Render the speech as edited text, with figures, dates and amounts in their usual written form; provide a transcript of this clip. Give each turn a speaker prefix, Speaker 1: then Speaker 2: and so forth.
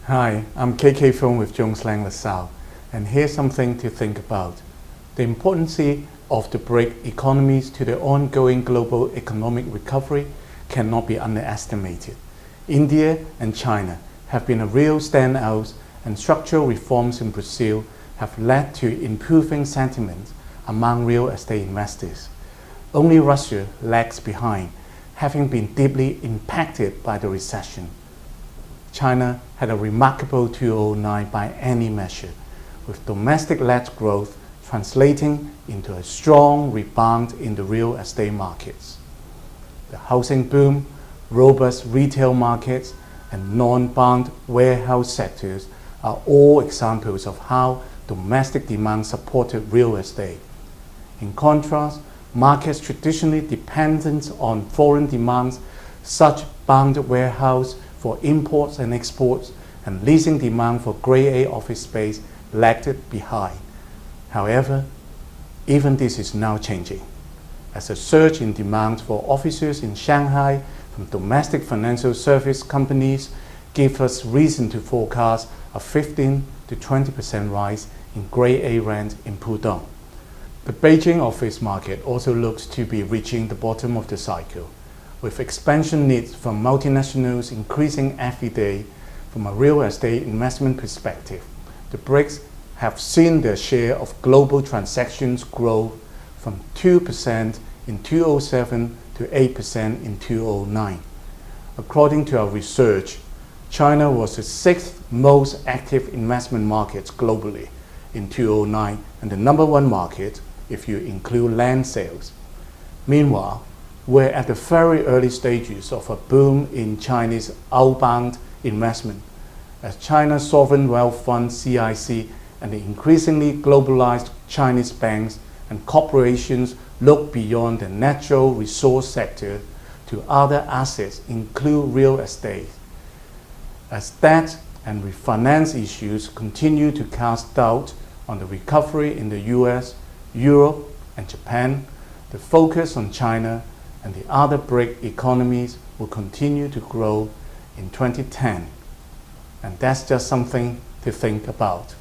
Speaker 1: Hi, I'm KK Fong with Jones Lang LaSalle, and here's something to think about. The importance of the BRIC economies to the ongoing global economic recovery cannot be underestimated. India and China have been a real standouts, and structural reforms in Brazil have led to improving sentiment among real estate investors. Only Russia lags behind, having been deeply impacted by the recession. China had a remarkable 2009 by any measure, with domestic-led growth translating into a strong rebound in the real estate markets. The housing boom, robust retail markets, and non-bond warehouse sectors are all examples of how domestic demand supported real estate. In contrast, markets traditionally dependent on foreign demands, such bond warehouse for imports and exports, and leasing demand for Grade A office space lagged behind. However, even this is now changing, as a surge in demand for offices in Shanghai from domestic financial service companies gives us reason to forecast a 15 to 20% rise in Grade A rent in Pudong. The Beijing office market also looks to be reaching the bottom of the cycle, with expansion needs from multinationals increasing every day. From a real estate investment perspective, the BRICS have seen their share of global transactions grow from 2% in 2007 to 8% in 2009. According to our research, China was the 6th most active investment market globally in 2009 and the #1 market if you include land sales. Meanwhile, we're at the very early stages of a boom in Chinese outbound investment, as China's sovereign wealth fund CIC and the increasingly globalized Chinese banks and corporations look beyond the natural resource sector to other assets, include real estate. As debt and refinance issues continue to cast doubt on the recovery in the US, Europe, and Japan, the focus on China and the other BRIC economies will continue to grow in 2010. And that's just something to think about.